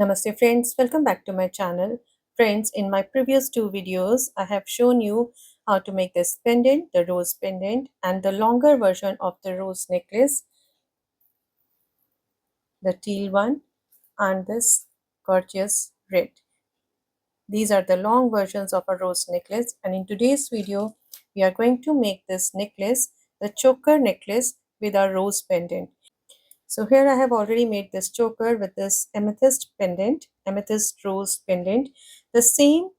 Namaste friends, welcome back to my channel. Friends, in my previous two videos, I have shown you how to make this pendant, the rose pendant, and the longer version of the rose necklace, the teal one, and this gorgeous red. These are the long versions of a rose necklace, and in today's video, we are going to make this necklace, the choker necklace with our rose pendant. So here I have already made this choker with this amethyst pendant, amethyst rose pendant. The same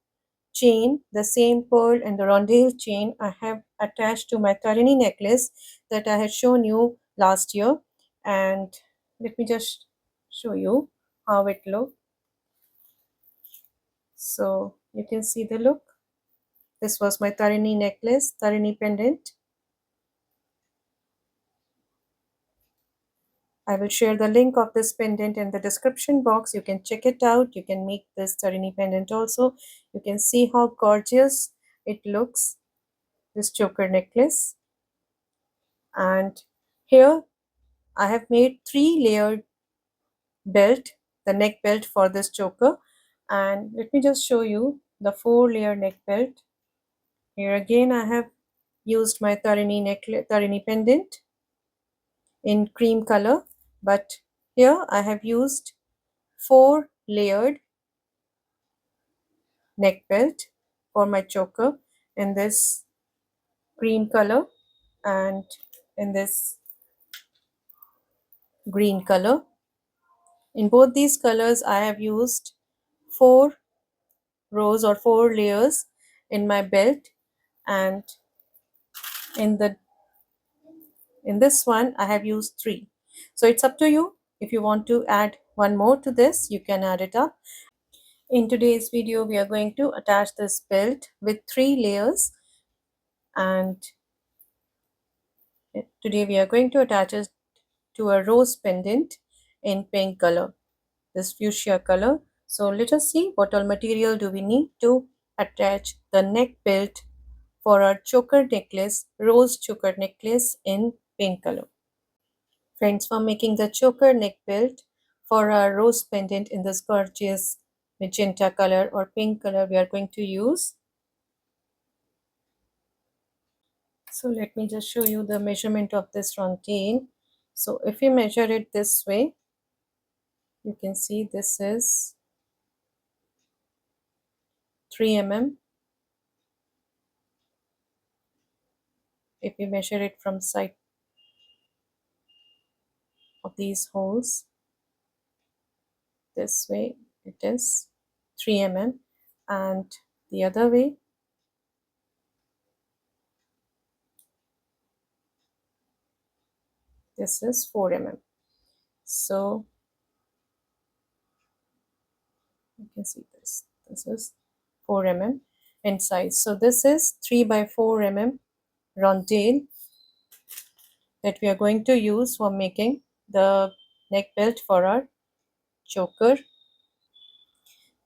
chain, the same pearl and the rondelle chain I have attached to my Tarini necklace that I had shown you last year. And let me just show you how it looks. So you can see the look. This was my Tarini necklace, Tarini pendant. I will share the link of this pendant in the description box. You can check it out. You can make this Tarini pendant also. You can see how gorgeous it looks, this choker necklace. And here I have made 3-layered belt, the neck belt for this choker. And let me just show you the 4-layer neck belt. Here again I have used my Tarini pendant in cream color, but here I have used 4-layered neck belt for my choker in this cream color and in this green color. In both these colors I have used 4 rows or 4 layers in my belt, and in this one I have used 3. So it's up to you. If you want to add one more to this, you can add it up. In today's video we are going to attach this belt with 3 layers, and today we are going to attach it to a rose pendant in pink color, this fuchsia color. So let us see what all material do we need to attach the neck belt for our choker necklace, rose choker necklace in pink color. Friends, for making the choker neck belt for our rose pendant in this gorgeous magenta color or pink color, we are going to use. So let me just show you the measurement of this rondelle. So if you measure it this way, you can see this is 3 mm. If we measure it from side of these holes, this way it is 3 mm, and the other way this is 4 mm. So you can see this is 4 mm in size. So this is 3 by 4 mm rondelle that we are going to use for making the neck belt for our choker.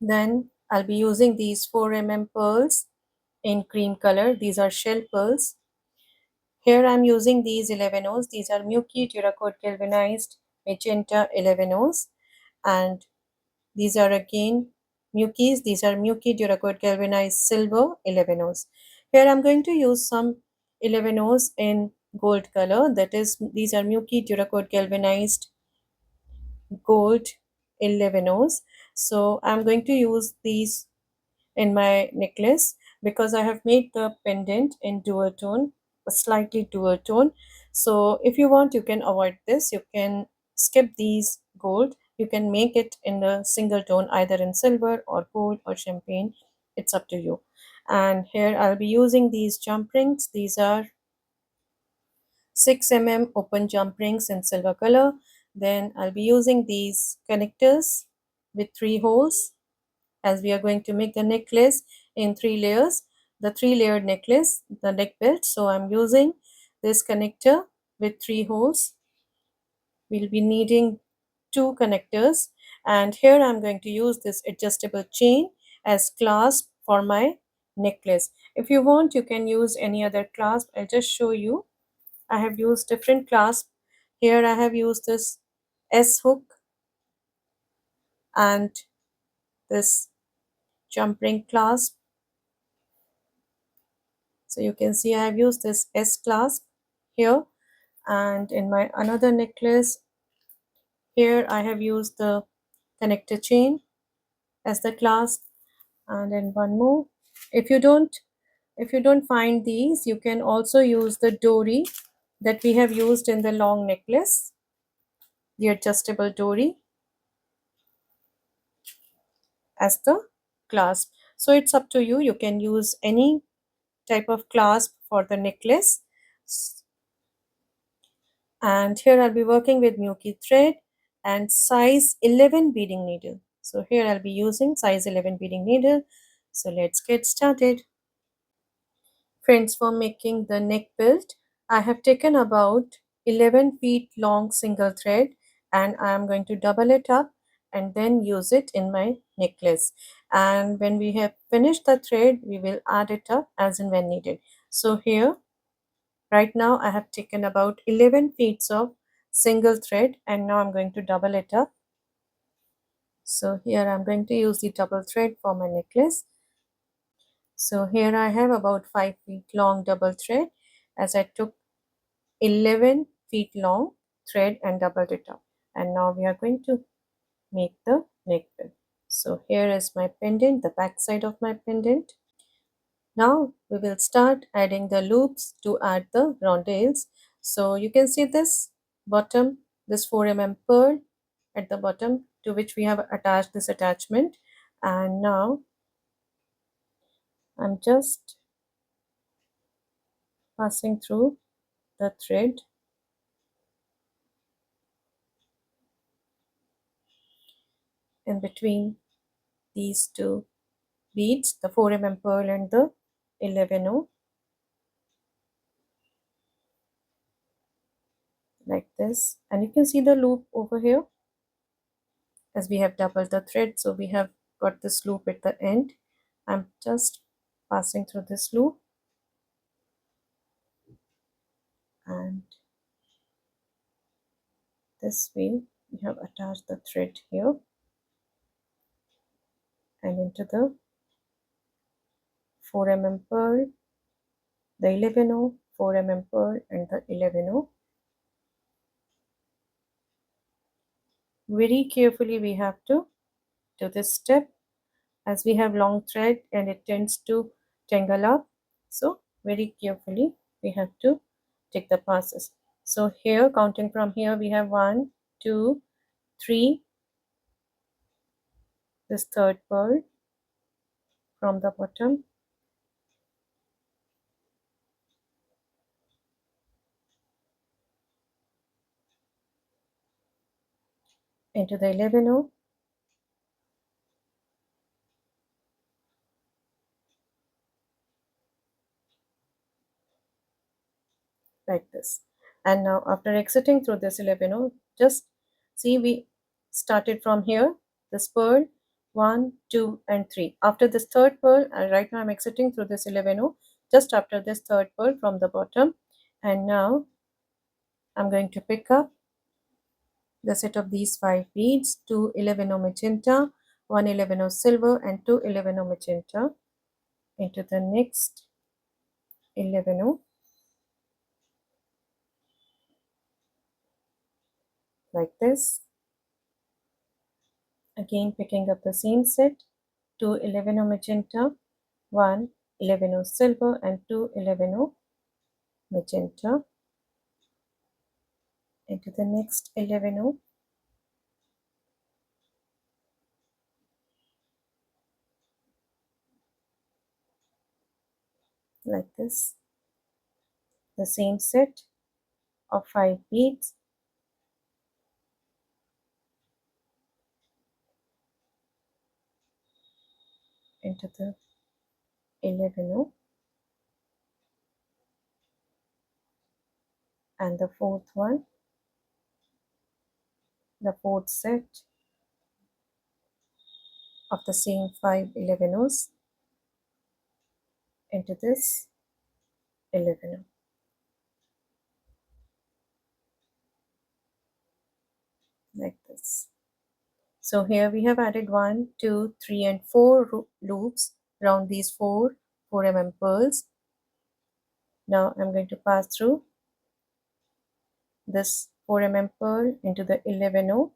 Then I'll be using these 4 mm pearls in cream color. These are shell pearls. Here I'm using these 11 O's. These are Muki Duracoat Galvanized Magenta 11 O's, and these are again Mukis. These are Muki Duracoat Galvanized Silver 11 O's. Here I'm going to use some 11 O's in gold color. That is, these are Muki Duracoat Galvanized Gold 11 O's. So I'm going to use these in my necklace because I have made the pendant in dual tone, a slightly dual tone. So if you want, you can avoid this. You can skip these gold. You can make it in a single tone, either in silver or gold or champagne. It's up to you. And here I'll be using these jump rings. These are 6 mm open jump rings in silver color. Then I'll be using these connectors with 3 holes, as we are going to make the necklace in 3 layers, the 3-layered necklace, the neck belt. So I'm using this connector with 3 holes. We'll be needing 2 connectors, and here I'm going to use this adjustable chain as clasp for my necklace. If you want, you can use any other clasp. I'll just show you. I have used different clasp. Here I have used this S hook, and this jump ring clasp. So you can see I have used this S clasp here, and in my another necklace here I have used the connector chain as the clasp, and then one more. If you don't find these, you can also use the dory that we have used in the long necklace, the adjustable dory as the clasp. So it's up to you. You can use any type of clasp for the necklace. And here I'll be working with Nuki thread and size 11 beading needle. So here I'll be using size 11 beading needle. So let's get started. Friends, for making the neck belt, I have taken about 11 feet long single thread, and I am going to double it up and then use it in my necklace. And when we have finished the thread, we will add it up as and when needed. So here, right now, I have taken about 11 feet of single thread, and now I'm going to double it up. So here I'm going to use the double thread for my necklace. So here I have about 5 feet long double thread, as I took 11 feet long thread and doubled it up. And now we are going to make the neck belt. So here is my pendant, the back side of my pendant. Now we will start adding the loops to add the rondelles. So you can see this bottom, this 4 mm pearl at the bottom, to which we have attached this attachment. And now I'm just passing through the thread in between these two beads, the 4 mm pearl and the 11O, like this. And you can see the loop over here, as we have doubled the thread, so we have got this loop at the end. I'm just passing through this loop, and this way we have attached the thread here and into the 4 mm pearl, the 11O, 4 mm pearl and the 11O. Very carefully we have to do this step, as we have long thread and it tends to tangle up. So very carefully we have to take the passes. So here, counting from here, we have 1, 2, 3, this third pearl from the bottom, into the 11O, like this. And now after exiting through this 11O, just see we started from here, this pearl, 1, 2 and 3. After this third pearl, right now I'm exiting through this 11O, just after this third pearl from the bottom. And now I'm going to pick up the set of these 5 beads, 2 11O magenta, 1 11O silver and 2 11O magenta, into the next 11O, like this. Again picking up the same set, 2 11O magenta, 1 11O silver and 2 11O magenta, into the next 11O, like this. The same set of 5 beads, into the 11O, and the fourth one, the fourth set of the same 5 11Os, into this 11O, like this. So here we have added 1, 2, 3 and 4 loops around these 4 pearls. Now I'm going to pass through this 4 pearl into the 11O,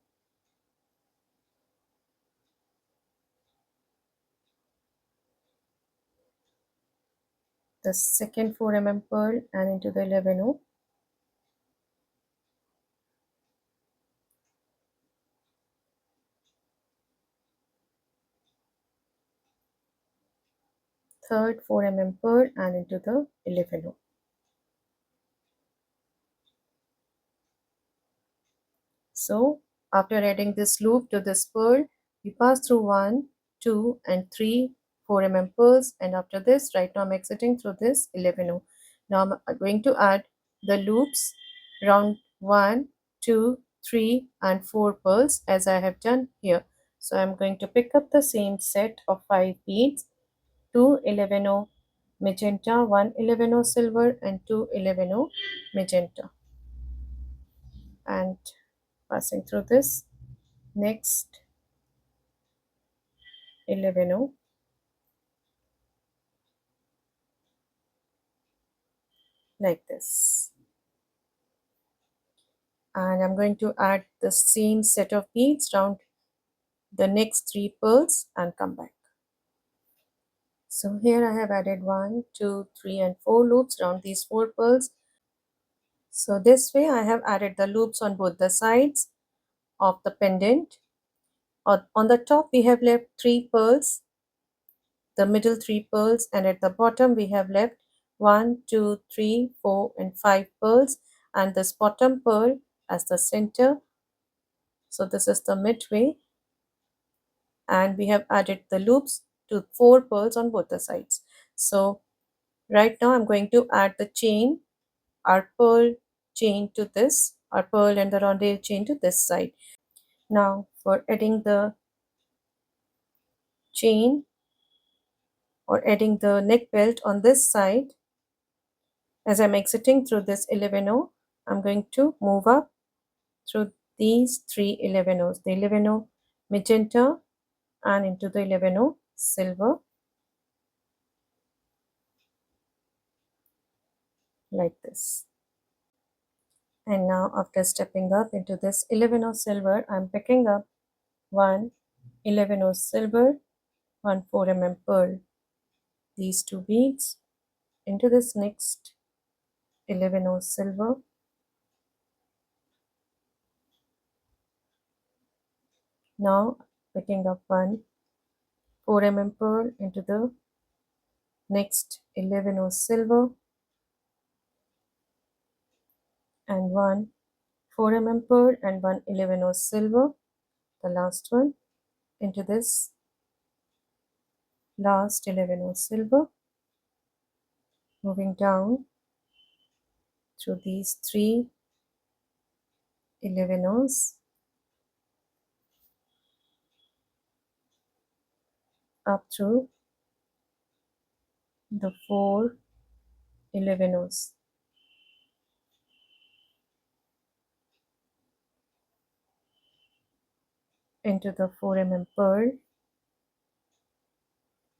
the second 4 pearl and into the 11O, third 4 pearl and into the 11O. So after adding this loop to this pearl, we pass through 1, 2 and 3 4 pearls, and after this, right now I'm exiting through this 11O. Now I'm going to add the loops round 1, 2, 3 and 4 pearls as I have done here. So I'm going to pick up the same set of 5 beads, 2 11O magenta, 1 11O silver and 2 11O magenta, and passing through this next 11O like this. And I'm going to add the same set of beads round the next 3 pearls and come back. So here I have added 1, 2, 3 and 4 loops around these 4 pearls. So this way I have added the loops on both the sides of the pendant. On the top we have left 3 pearls, the middle 3 pearls, and at the bottom we have left 1, 2, 3, 4 and 5 pearls, and this bottom pearl as the center. So this is the midway, and we have added the loops to 4 pearls on both the sides. So right now I'm going to add the chain, our pearl chain to this, our pearl and the rondelle chain to this side. Now for adding the chain or adding the neck belt on this side, as I'm exiting through this 11O, I'm going to move up through these 3 11Os, the 11O magenta and into the 11O silver like this. And now after stepping up into this 11O silver, I'm picking up 1 11O silver, 1 4 pearl. These 2 beads into this next 11O silver, now picking up 1 4 pearl into the next 11O silver, and 1 4 pearl and 1 11O silver, the last one, into this last 11O silver, moving down through these 3 11Os, up through the 4 11Os, into the 4 pearl,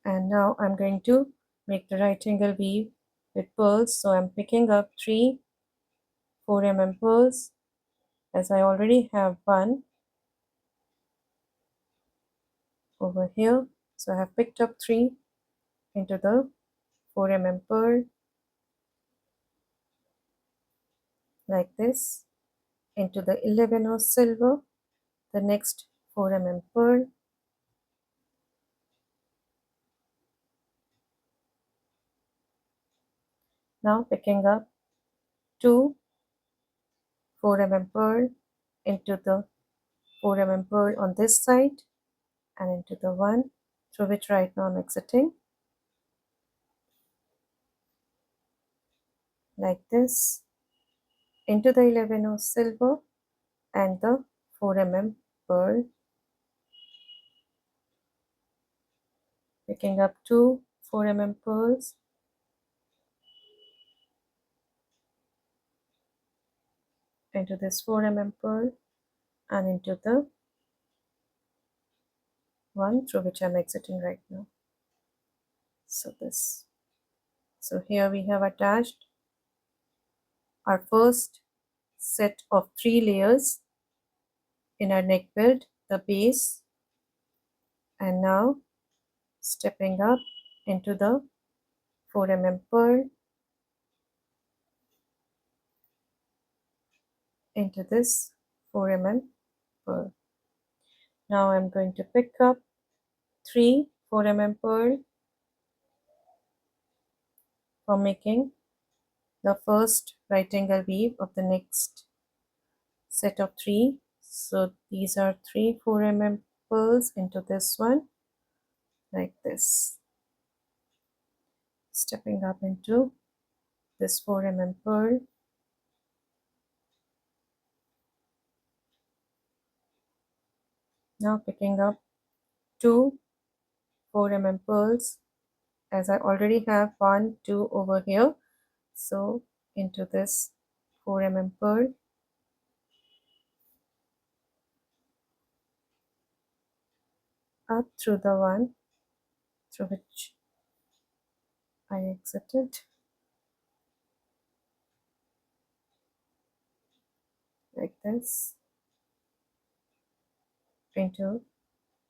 and now I'm going to make the right angle weave with pearls. So I'm picking up 3 4 pearls, as I already have 1 over here. So I have picked up 3 into the 4 pearl like this, into the 11O silver, the next 4 pearl, now picking up 2 4 pearl into the 4 pearl on this side and into the one through which right now I'm exiting like this, into the 11O silver and the 4 pearl, picking up 2 4 pearls into this 4 pearl and into the one through which I'm exiting right now. So this. So here we have attached our first set of 3 layers in our neck belt, the base, and now stepping up into the 4 pearl, into this 4 pearl. Now I'm going to pick up 3 pearl for making the first right angle weave of the next set of 3. So these are 3 pearls into this one, like this, stepping up into this 4 pearl, now picking up 2 pearls, as I already have 1 2 over here. So into this 4 pearl, up through the one through which I exited, like this, into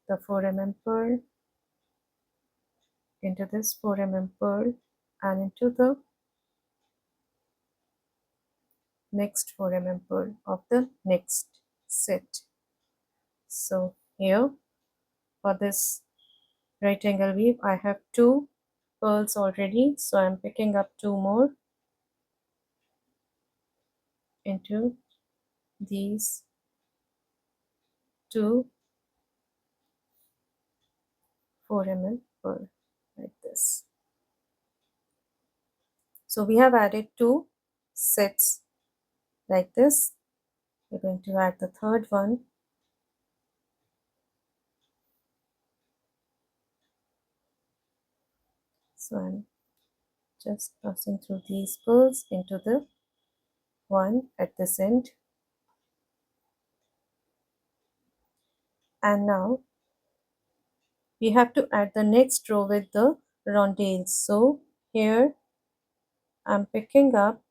the 4 pearl, into this 4 pearl, and into the next 4 pearl of the next set. So here for this right angle weave I have 2 pearls already, so I'm picking up 2 more into these 2 4 pearl, like this. So we have added 2 sets like this. We're going to add the third one. So I'm just passing through these pearls into the one at this end, and now we have to add the next row with the rondelles. So here I'm picking up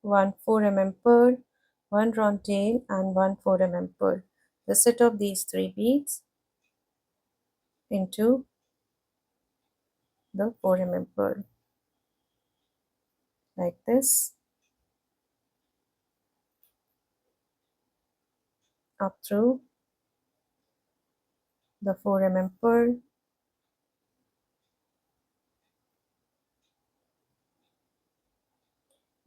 one 4 pearl, one rondelle, and one 4 pearl. The set of these 3 beads into the 4 pearl, like this, up through the 4 pearl.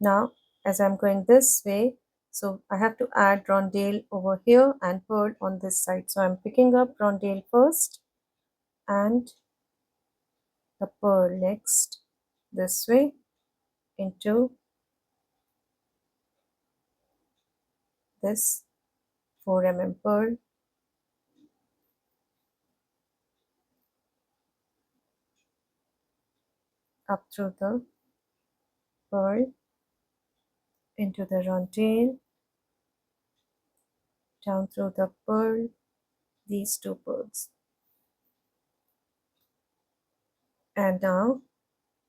Now as I'm going this way, so I have to add rondelle over here and pearl on this side. So I'm picking up rondelle first and the pearl next, this way, into this 4 pearl, up through the pearl, into the rondelle, down through the pearl, these 2 pearls. And now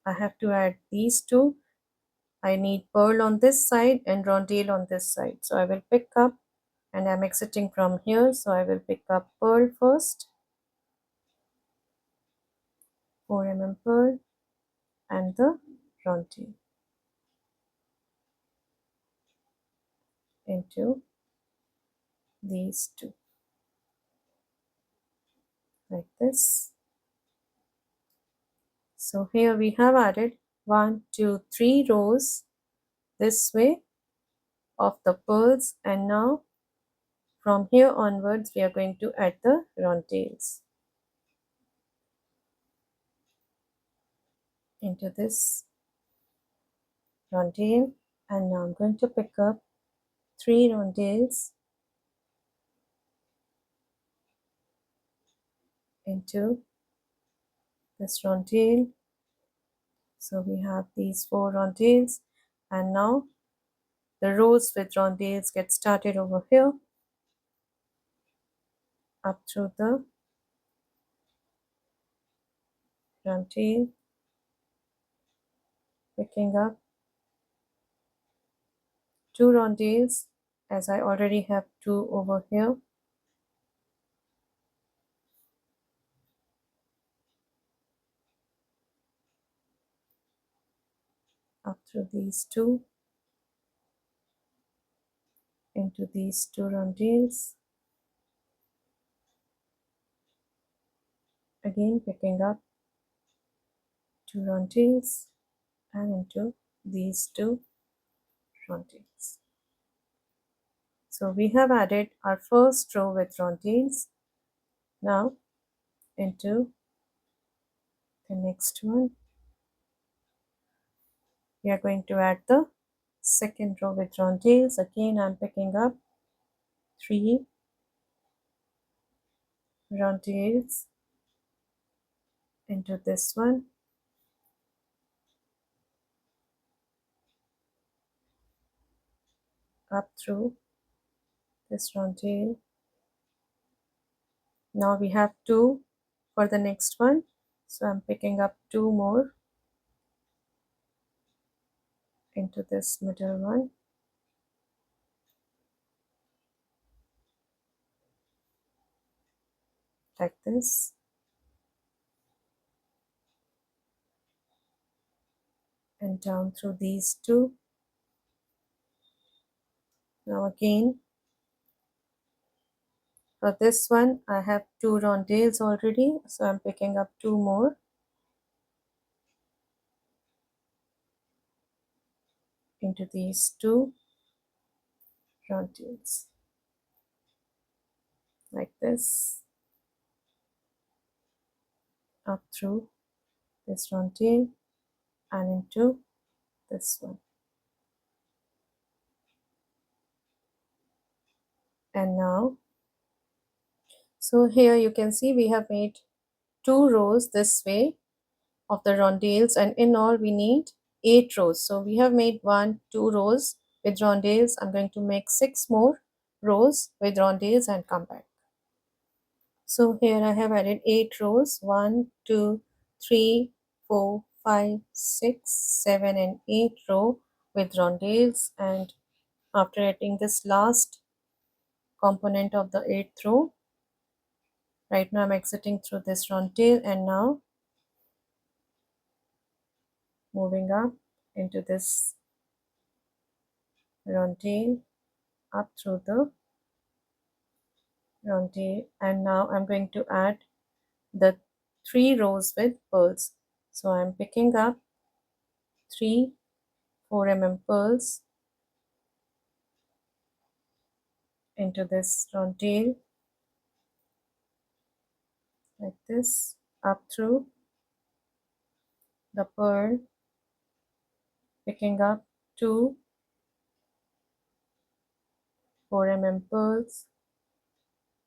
I have to add these 2. I need pearl on this side and rondelle on this side. So I will pick up, and I'm exiting from here, so I will pick up pearl first, 4 pearl, and the rondelle into these 2, like this. So here we have added 1 2 3 rows this way of the pearls, and now from here onwards we are going to add the rondelles into this rondelle, and now I'm going to pick up 3 rondelles into this rondelle. So we have these 4 rondelles, and now the rows with rondelles get started over here, up through the rondelle, picking up 2 rondelles, as I already have 2 over here, up through these 2, into these 2 rondelles, again picking up 2 rondelles and into these 2 rondelles. So we have added our first row with rondelles. Now into the next one, we are going to add the second row with rondelles. Again, I'm picking up 3 rondelles into this one, up through this rondelle. Now we have 2 for the next one, so I'm picking up 2 more into this middle one, like this, and down through these 2. Now again, for this one I have 2 rondelles already, so I'm picking up 2 more into these 2 rondelles, like this, up through this rondelle and into this one. And now, so here you can see we have made 2 rows this way of the rondelles, and in all we need 8 rows. So we have made 2 rows with rondelles. I'm going to make 6 more rows with rondelles and come back. So here I have added 8 rows, 1, 2, 3, 4, 5, 6, 7 and 8 row with rondelles, and after adding this last component of the 8th row, right now I'm exiting through this rondelle and now moving up into this rondelle, up through the rondelle, and now I'm going to add the 3 rows with pearls. So I'm picking up 3 4 pearls into this rondelle, like this, up through the pearl, picking up 2 4 pearls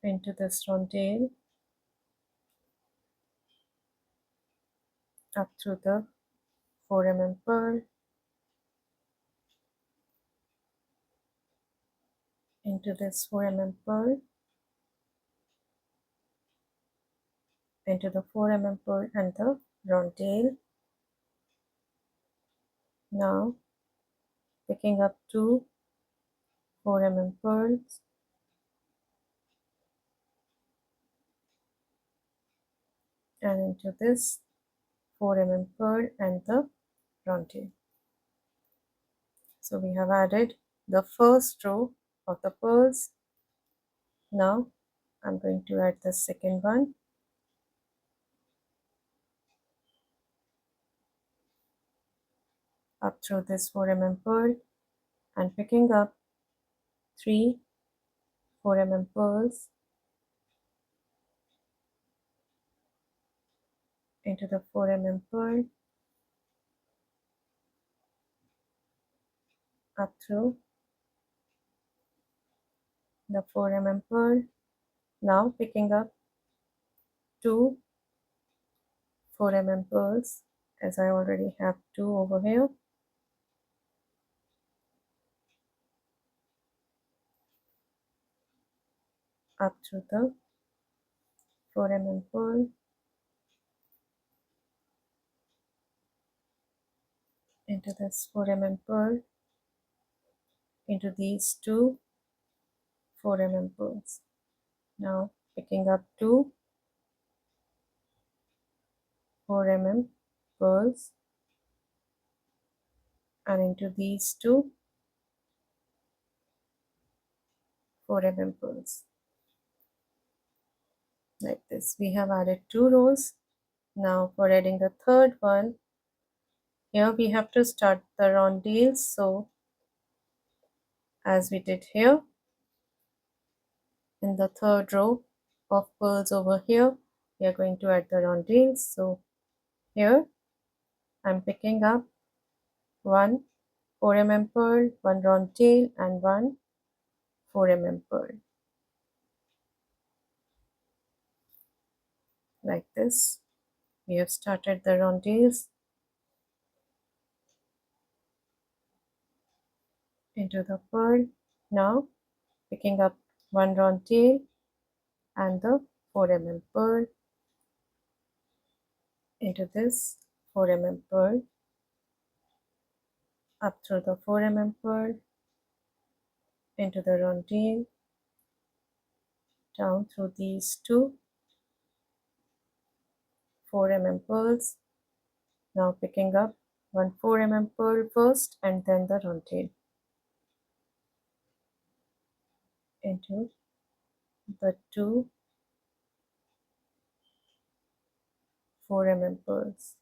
into this rondelle, up through the 4 pearl, into this 4 pearl, into the 4 pearl and the rondelle. Now picking up 2 4 pearls and into this 4 pearl and the rondelle. So we have added the first row of the pearls. Now I'm going to add the second one, up through this 4 pearl and picking up 3 4 pearls into the 4 pearl, up through the 4 pearl. Now picking up 2 4 pearls, as I already have 2 over here, up through the 4 pearl, into this 4 pearl, into these two 4 pearls. Now picking up two 4 pearls and into these two 4 pearls. Like this, we have added 2 rows. Now for adding the third one, here we have to start the rondelles. So as we did here, in the third row of pearls over here, we are going to add the rondelles. So here I'm picking up one 4 pearl, one rondelle and one 4 pearl. Like this, we have started the rondelles into the pearl. Now picking up one rondelle and the 4 pearl into this 4 pearl, up through the 4 pearl, into the rondelle, down through these two 4 pearls. Now picking up one 4 pearl first and then the rondelle into the two 4 pearls,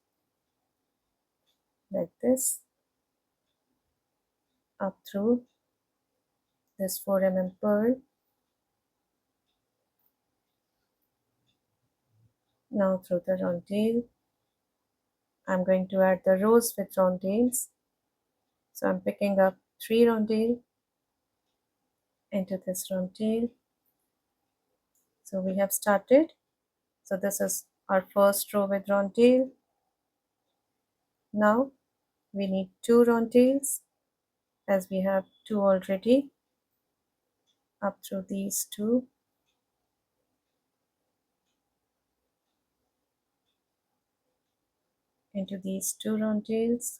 like this, up through this 4 pearl. Now through the rondelle, I'm going to add the rows with rondelles. So I'm picking up 3 rondelle into this rondelle. So we have started. So this is our first row with rondelle. Now we need 2 rondelles as we have 2 already, up through these two, into these 2 rondelles,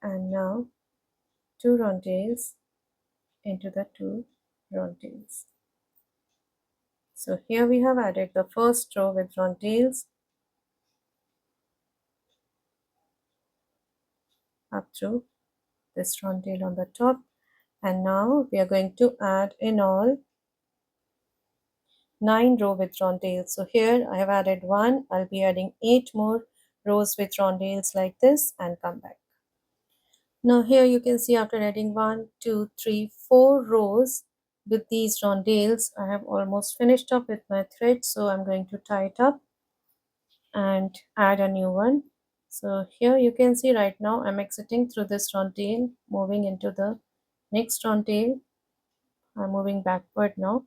and now 2 rondelles into the 2 rondelles. So here we have added the first row with rondelles up through this rondelle on the top, and now we are going to add in all 9 row with rondelles. So here I have added 1. I'll be adding 8 more rows with rondelles like this and come back. Now here you can see after adding 1, 2, 3, 4 rows with these rondelles, I have almost finished up with my thread. So I'm going to tie it up and add a new one. So here you can see right now I'm exiting through this rondelle, moving into the next rondelle. I'm moving backward now,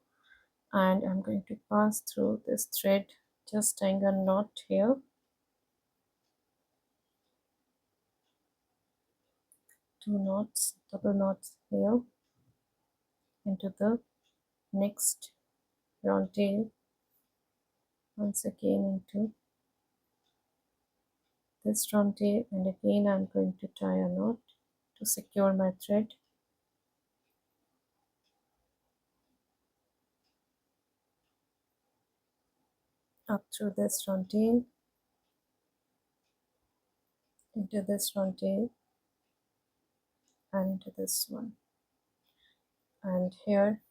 and I'm going to pass through this thread, just tying a knot here, 2 knots, double knots here, into the next rondelle, once again into this rondelle, and again I'm going to tie a knot to secure my thread. Up through this rondelle, into this rondelle, and into this one. And here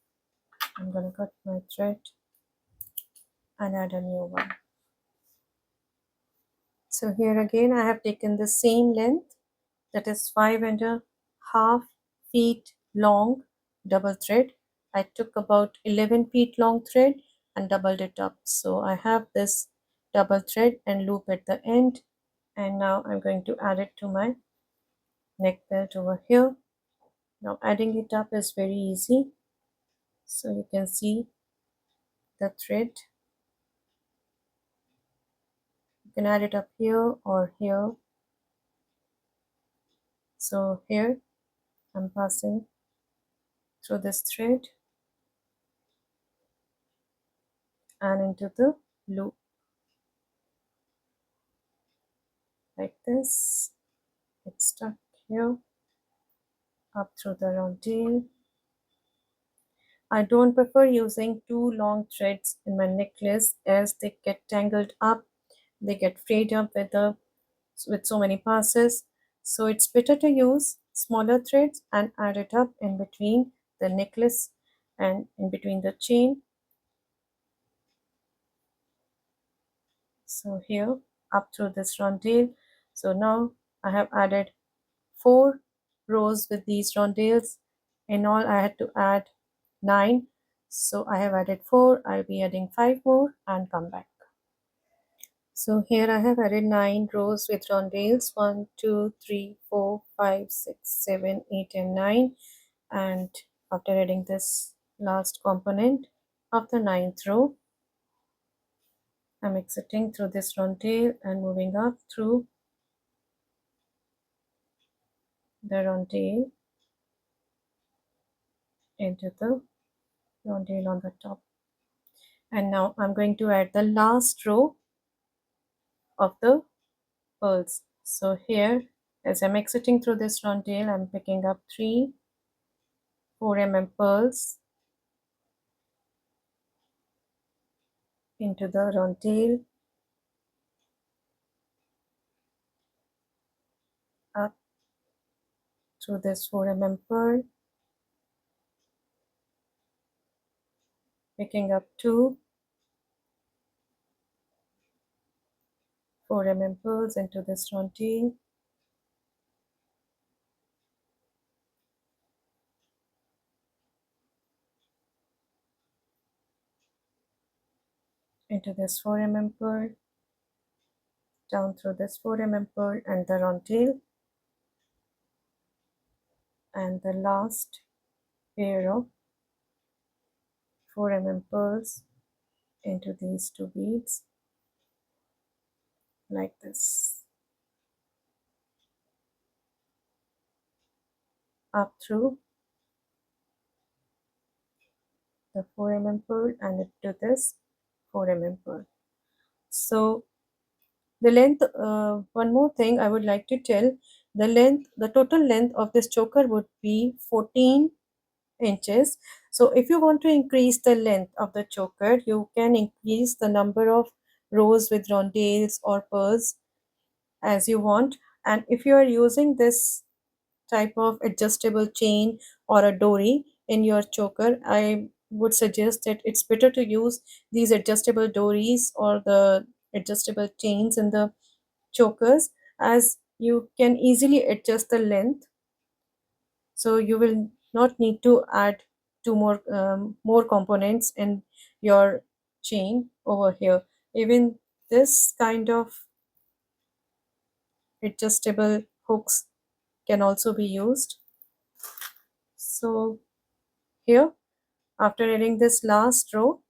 I'm going to cut my thread and add a new one. So here again I have taken the same length, that is 5.5 feet long double thread. I took about 11 feet long thread and doubled it up. So I have this double thread and loop at the end, and now I'm going to add it to my neck belt over here. Now adding it up is very easy. So you can see the thread. You can add it up here or here. So here I'm passing through this thread and into the loop. this. It's stuck here, up through the rondelle. I don't prefer using two long threads in my necklace as they get tangled up. They get frayed up with so many passes. So it's better to use smaller threads and add it up in between the necklace and in between the chain. So here up through this rondelle. So now I have added 4 rows with these rondelles. In all I had to add 9. So I have added 4. I'll be adding 5 more and come back. So here I have added 9 rows with rondelles, 1, 2, 3, 4, 5, 6, 7, 8 and 9. And after adding this last component of the 9th row, I'm exiting through this rondelle and moving up through the rondelle into the rondelle on the top. And now I'm going to add the last row of the pearls. So here, as I'm exiting through this rondelle, I'm picking up 3 4 pearls into the rondelle, up through this 4 pearl, picking up 2 4 pearls into this rondelle, into this 4 pearl, down through this 4 pearl and the rondelle, and the last pair of 4 pearls into these 2 beads like this, up through the 4 pearl and into this 4 pearl. So the length, one more thing I would like to tell, the total length of this choker would be 14 inches. So if you want to increase the length of the choker, you can increase the number of rows with rondelles or pearls as you want. And if you are using this type of adjustable chain or a dory in your choker, I would suggest that it's better to use these adjustable dories or the adjustable chains in the chokers, as you can easily adjust the length, so you will not need to add two more components in your chain over here. Even this kind of adjustable hooks can also be used. So here, after adding this last row,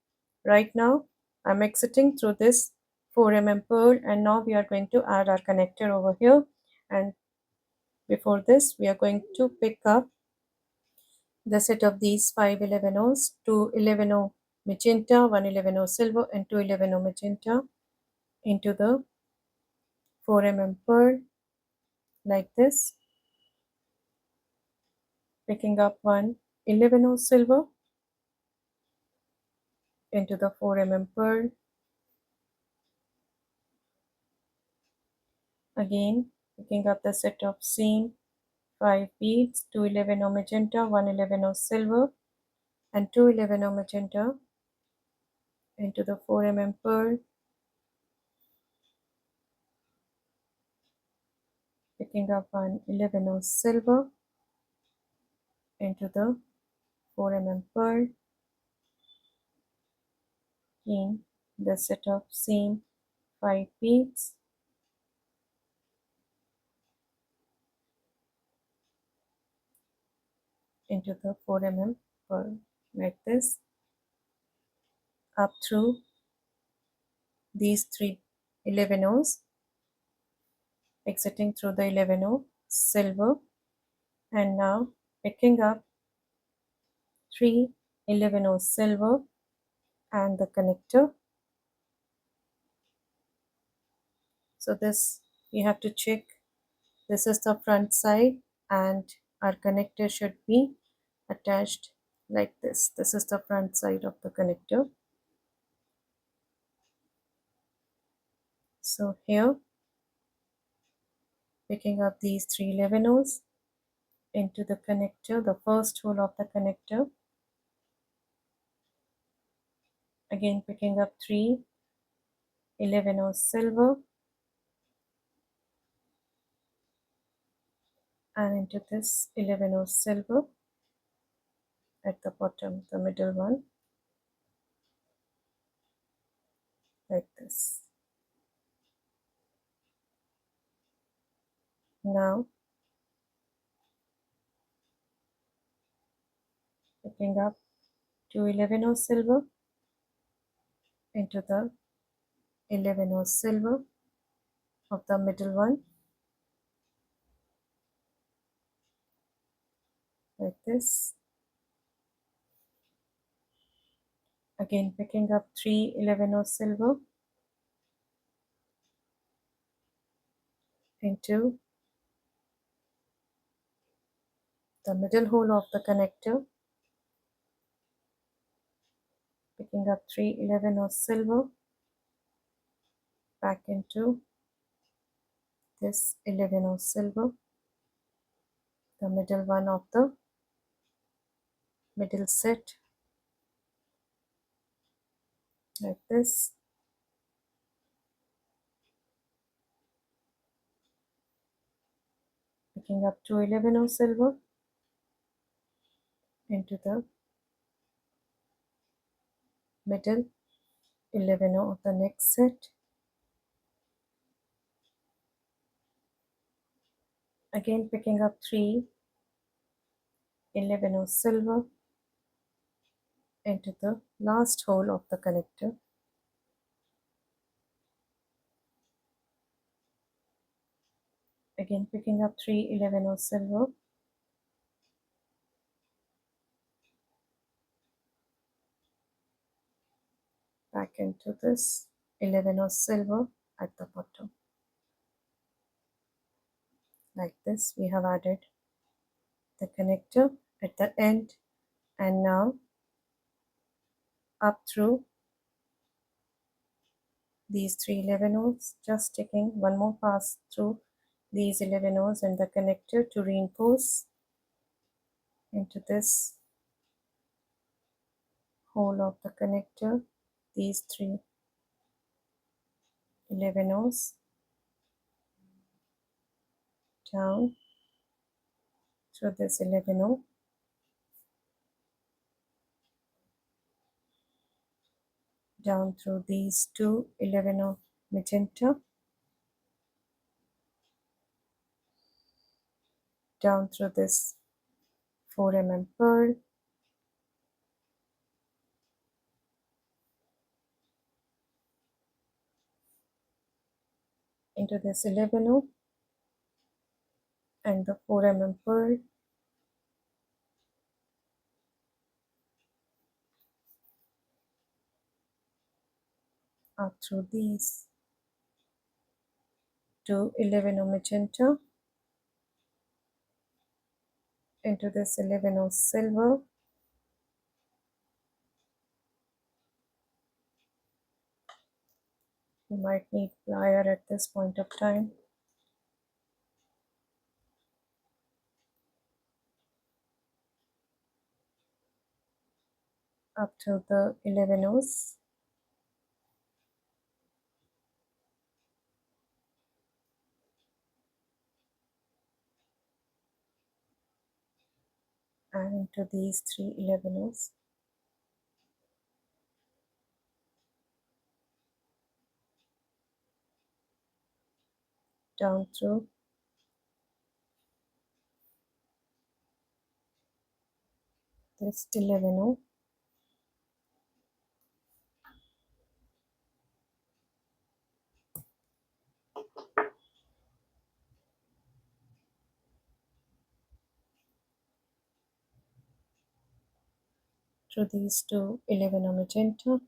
right now I'm exiting through this 4 pearl, and now we are going to add our connector over here. And before this, we are going to pick up the set of these 5 11-ohs, 2 11-oh magenta, 1 11-oh silver and 2 11-oh magenta into the 4 pearl like this, picking up 1 11-oh silver into the 4 pearl, again picking up the set of same 5 beads, 2 11-oh magenta, 1 11-oh silver and 2 11-oh magenta into the 4 pearl, picking up 1 11-oh silver into the 4 pearl, again the set of same 5 beads, into the 4 pearl like this, up through these 3 11-ohs, exiting through the 11-oh silver, and now picking up 3 11-oh silver and the connector. So this you have to check This is the front side, and our connector should be attached like this. This is the front side of the connector. So here, picking up these 3 11 into the connector, the first hole of the connector. Again picking up 3 11 silver and into this 11 silver at the bottom, the middle one, like this. Now picking up 2 11 silver into the 11 silver of the middle one, like this. Again picking up 3 11 silver into the middle hole of the connector, picking up 3 11 silver back into this 11 silver, the middle one of the middle set, like this. Picking up 2 11 silver into the middle 11 of the next set. Again picking up 3 11 silver into the last hole of the connector. Again picking up 3 11 silver back into this 11 silver at the bottom. Like this, we have added the connector at the end, and now up through these 3 11 just taking one more pass through these 11 and the connector to reinforce into this hole of the connector, these 3 11 down through this 11 down through these 2 11 magenta, down through this 4 pearl, into this 11 and the 4 pearl, up through these 2 11 magenta, into this 11 silver, you might need plier at this point of time, up to the 11 and into these 3 11 down through this 11 through these 2 11 magenta,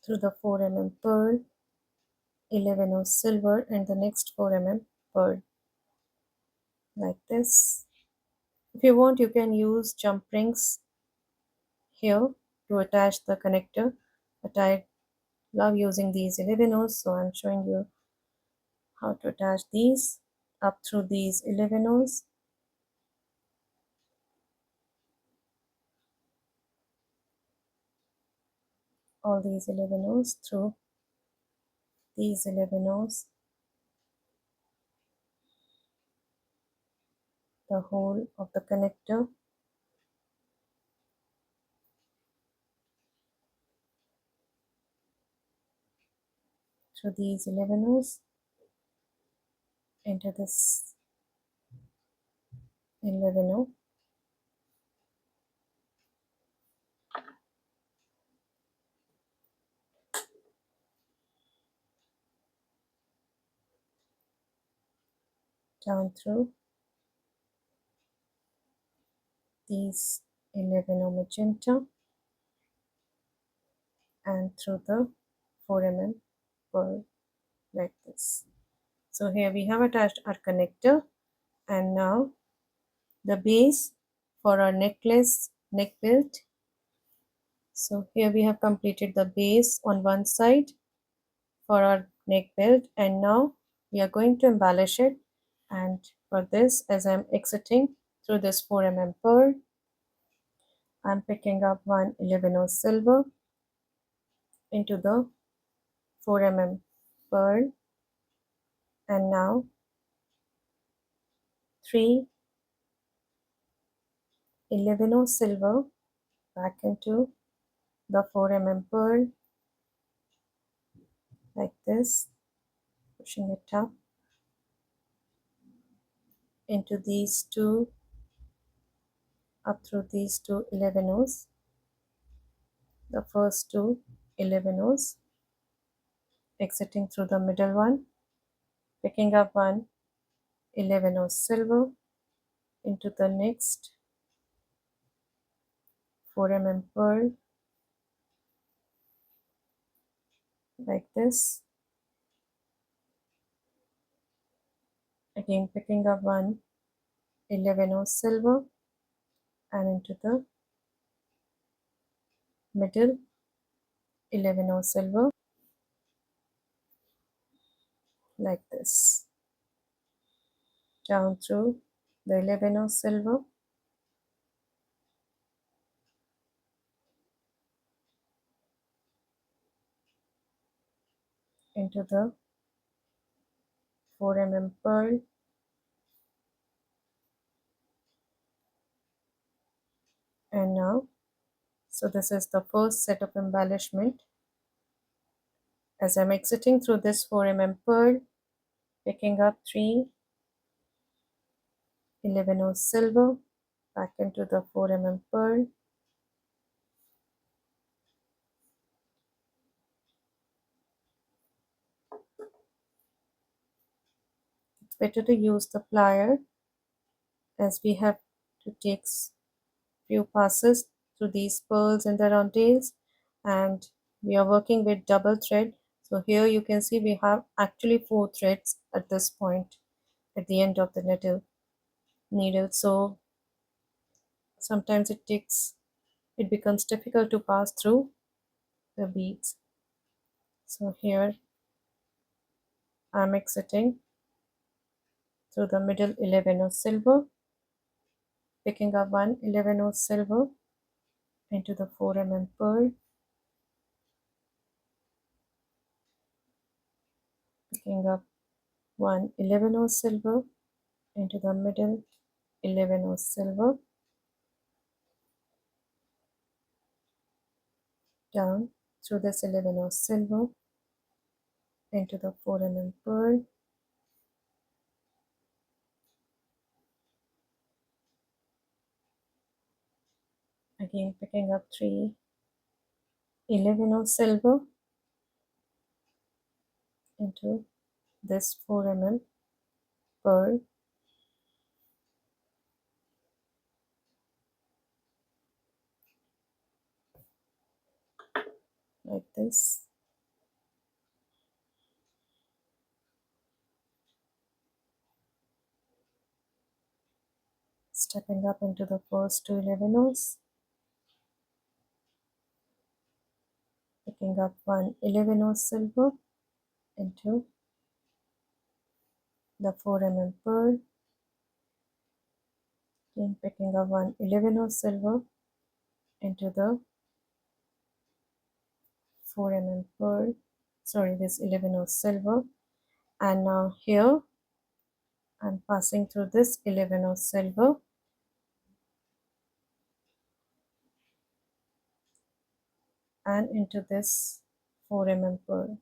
through the 4 pearl, 11 silver, and the next 4 pearl, like this. If you want, you can use jump rings here to attach the connector, but I love using these 11 so I'm showing you how to attach these up through these 11 all these 11 through these 11 the whole of the connector through these 11 into this 11 down through these 11 magenta and through the 4 pearl, like this. So here we have attached our connector, and now the base for our necklace neck belt. So here we have completed the base on one side for our neck belt, and now we are going to embellish it. And for this, as I'm exiting through this 4 pearl, I'm picking up one 11 silver into the 4 pearl, and now 3 11 silver back into the 4 pearl, like this, pushing it up into these two, up through these two 11 the first two 11 exiting through the middle one, picking up one 11 silver into the next 4 pearl, like this, again picking up one 11 silver and into the middle 11 silver, like this, down through the 11 silver into the 4 pearl, and now, so this is the first set of embellishment. As I'm exiting through this 4 pearl, picking up 3 11 silver back into the 4 pearl, it's better to use the plier as we have to take few passes through these pearls and the rondelles, and we are working with double thread. So here you can see we have actually 4 threads at this point at the end of the needle, so sometimes it becomes difficult to pass through the beads. So here I'm exiting through the middle 11 silver, picking up one 11 silver into the 4 pearl, picking up one 11 silver into the middle 11 silver, down through this 11 silver into the 4 pearl, again picking up 3 11 silver into this 4 pearl, like this, stepping up into the first two 11 O's, picking up one 11 O silver into the 4 pearl, then picking up one 11 O silver into the 4 pearl, sorry, this 11 O silver, and now here I'm passing through this 11 O silver and into this 4 pearl,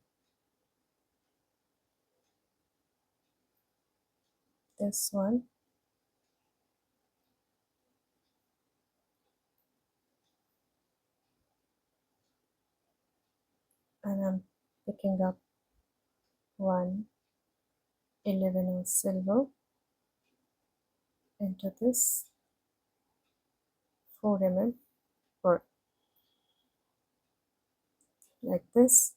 this one, and I'm picking up one 11 O silver into this 4 pearl, like this,